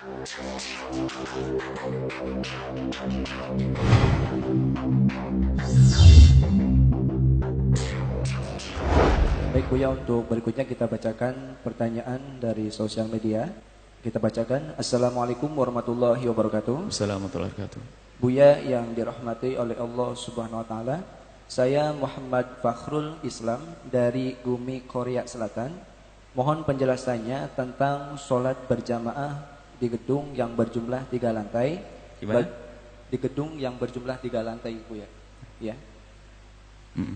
Baik Buya, untuk berikutnya kita bacakan pertanyaan dari sosial media. Kita bacakan. Assalamualaikum warahmatullahi wabarakatuh. Assalamualaikum warahmatullahi wabarakatuh. Buya yang dirahmati oleh Allah Subhanahu wa taala, saya Muhammad Fakhrul Islam dari Gumi, Korea Selatan. Mohon penjelasannya tentang sholat berjamaah di gedung yang berjumlah 3 lantai. Gimana? Di gedung yang berjumlah 3 lantai, Buya. Ya.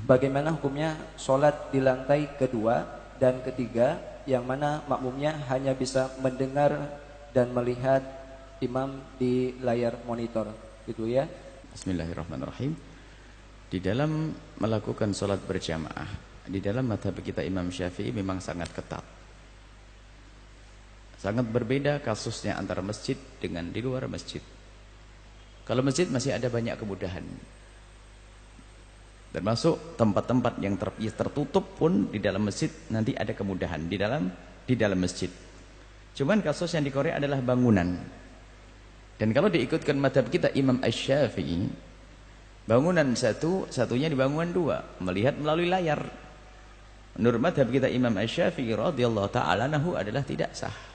Bagaimana hukumnya sholat di lantai kedua dan ketiga, yang mana makmumnya hanya bisa mendengar dan melihat imam di layar monitor, gitu ya? Bismillahirrahmanirrahim. Di dalam melakukan sholat berjamaah, di dalam mazhab kita Imam Syafi'i memang sangat ketat. Sangat berbeda kasusnya antara masjid dengan di luar masjid. Kalau masjid masih ada banyak kemudahan. Termasuk tempat-tempat yang tertutup pun di dalam masjid nanti ada kemudahan di dalam masjid. Cuman kasus yang di Korea adalah bangunan. Dan kalau diikutkan mazhab kita Imam Asy-Syafi'i, bangunan satunya di bangunan 2, melihat melalui layar. Menurut mazhab kita Imam Asy-Syafi'i radhiyallahu taala anhu adalah tidak sah.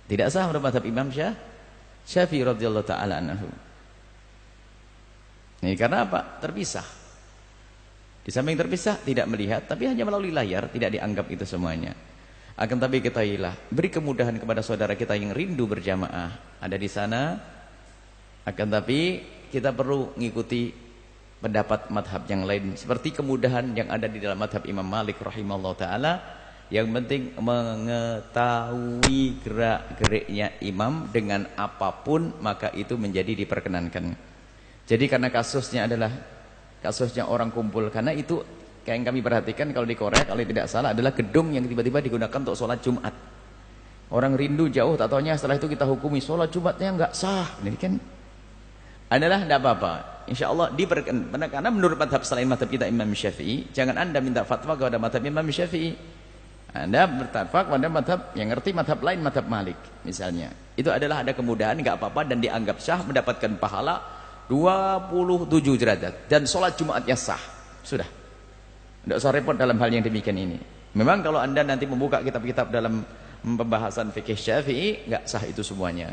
Tidak sah menurut mazhab Imam Syafi'i radhiyallahu taala anhu. Ini karena apa? Terpisah. Di samping terpisah, tidak melihat, tapi hanya melalui layar, tidak dianggap itu semuanya. Akan tapi ketahuilah, beri kemudahan kepada saudara kita yang rindu berjamaah ada di sana. Akan tapi kita perlu mengikuti pendapat madhab yang lain, seperti kemudahan yang ada di dalam madhab Imam Malik rahimahullah ta'ala. Yang penting mengetahui gerak-geriknya imam dengan apapun, maka itu menjadi diperkenankan. Jadi karena kasusnya adalah kasusnya orang kumpul, karena itu kayak yang kami perhatikan kalau di Korea, kalau tidak salah adalah gedung yang tiba-tiba digunakan untuk sholat Jumat. Orang rindu jauh, tak taunya setelah itu kita hukumi sholat Jumatnya nggak sah. Ini kan adalah tidak apa-apa. Insya Allah diperkenankan, karena menurut madhab selain madhab kita Imam Syafi'i, jangan anda minta fatwa kepada madhab Imam Syafi'i. Anda berfatwa kepada madhab yang ngerti madhab lain, madhab Malik misalnya. Itu adalah ada kemudahan, nggak apa-apa, dan dianggap sah, mendapatkan pahala 27 derajat dan sholat Jumatnya sah. Sudah, tidak usah repot dalam hal yang demikian ini. Memang kalau anda nanti membuka kitab-kitab dalam pembahasan fikih Syafi'i, nggak sah itu semuanya,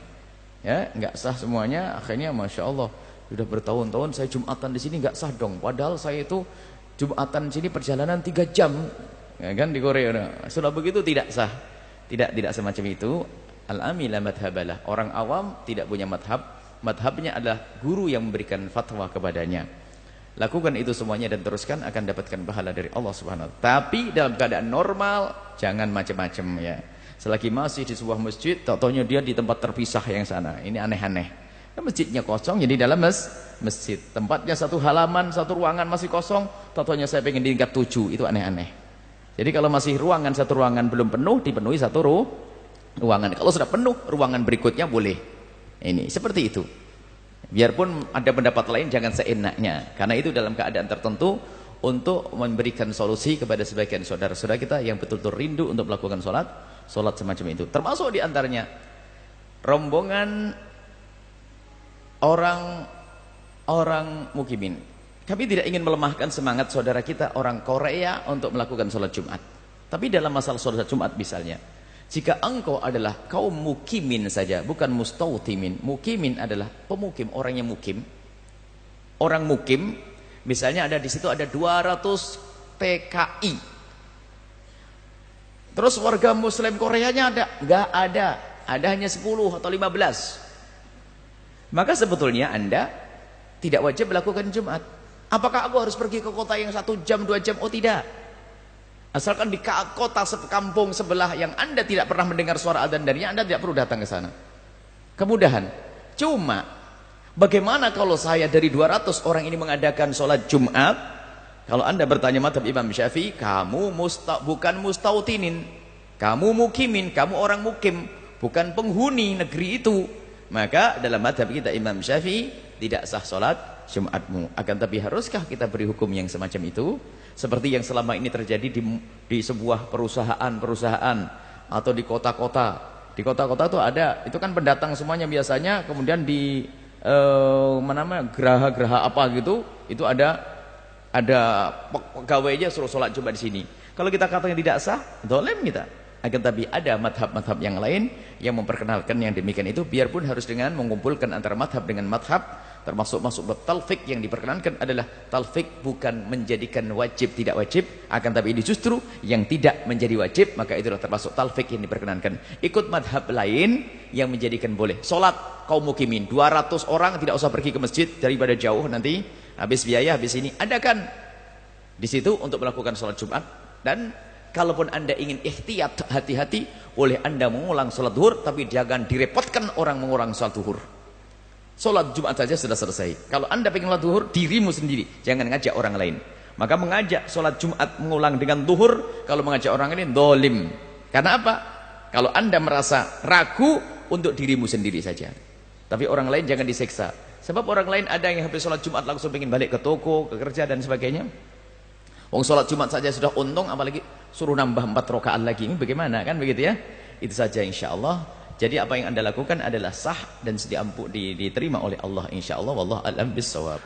ya, nggak sah semuanya. Akhirnya masya Allah, sudah bertahun-tahun saya Jumatan di sini nggak sah dong, padahal saya itu Jumatan di sini perjalanan 3 jam, ya kan, di Korea. Sudah begitu tidak sah, tidak semacam itu. Al-amila madhabalah, orang awam tidak punya madhab. Madhabnya adalah guru yang memberikan fatwa kepadanya. Lakukan itu semuanya dan teruskan, akan dapatkan pahala dari Allah Subhanahu wa taala. Tapi dalam keadaan normal jangan macam-macam ya. Selagi masih di sebuah masjid, taunya dia di tempat terpisah yang sana. Ini aneh-aneh. Masjidnya kosong, jadi dalam masjid. Tempatnya satu halaman, satu ruangan masih kosong, taunya saya pengen di tingkat 7. Itu aneh-aneh. Jadi kalau masih satu ruangan belum penuh, dipenuhi satu ruangan. Kalau sudah penuh, ruangan berikutnya boleh. Ini seperti itu. Biarpun ada pendapat lain, jangan seenaknya, karena itu dalam keadaan tertentu untuk memberikan solusi kepada sebagian saudara-saudara kita yang betul-betul rindu untuk melakukan sholat semacam itu. Termasuk diantaranya rombongan orang mukimin. Kami tidak ingin melemahkan semangat saudara kita orang Korea untuk melakukan sholat Jumat. Tapi dalam masalah sholat Jumat misalnya, jika engkau adalah kaum mukimin saja, bukan mustautimin. Mukimin adalah pemukim, orang yang mukim. Orang mukim, misalnya ada di situ ada 200 TKI. Terus warga Muslim Koreanya ada? Enggak ada. Ada hanya 10 atau 15. Maka sebetulnya anda tidak wajib melakukan Jumat. Apakah aku harus pergi ke kota yang 1 jam, 2 jam? Oh tidak. Asalkan di kota kampung sebelah yang anda tidak pernah mendengar suara adzan darinya, anda tidak perlu datang ke sana. Kemudahan. Cuma bagaimana kalau saya dari 200 orang ini mengadakan sholat Jumat? Kalau anda bertanya mazhab Imam Syafi'i, kamu bukan mustautinin, kamu mukimin, kamu orang mukim, bukan penghuni negeri itu. Maka dalam mazhab kita Imam Syafi'i tidak sah sholat Jumatmu. Akan tapi haruskah kita beri hukum yang semacam itu? Seperti yang selama ini terjadi di sebuah perusahaan atau di kota-kota Di kota-kota tuh ada, itu kan pendatang semuanya biasanya, kemudian di geraha-geraha apa gitu, itu ada pegawainya suruh sholat Jumat di sini. Kalau kita katanya tidak sah, zalim kita. Akan tapi ada madhab-madhab yang lain yang memperkenalkan yang demikian itu, biarpun harus dengan mengumpulkan antara madhab dengan madhab, termasuk masuk talfik yang diperkenankan adalah talfik bukan menjadikan wajib tidak wajib, akan tapi ini justru yang tidak menjadi wajib, maka itulah termasuk talfik yang diperkenankan. Ikut madhab lain yang menjadikan boleh. Sholat kaum mukimin 200 orang tidak usah pergi ke masjid daripada jauh, nanti habis biaya, habis ini. Adakan di situ untuk melakukan sholat Jumat. Dan kalaupun Anda ingin ihtiyat, hati-hati, boleh Anda mengulang sholat duhur, tapi jangan direpotkan orang mengulang sholat duhur. Sholat Jumat saja sudah selesai. Kalau Anda ingin sholat duhur, dirimu sendiri, jangan ngajak orang lain. Maka mengajak sholat Jumat mengulang dengan duhur, kalau mengajak orang lain, dolim. Karena apa? Kalau Anda merasa ragu, untuk dirimu sendiri saja. Tapi orang lain jangan diseksa. Sebab orang lain ada yang habis sholat Jumat langsung ingin balik ke toko, ke kerja dan sebagainya. Wong sholat Jumat saja sudah untung, apalagi suruh nambah 4 rakaat lagi. Ini bagaimana, kan begitu ya? Itu saja insyaallah. Jadi apa yang Anda lakukan adalah sah dan diterima oleh Allah insyaallah. Wallahu a'lam bissawab.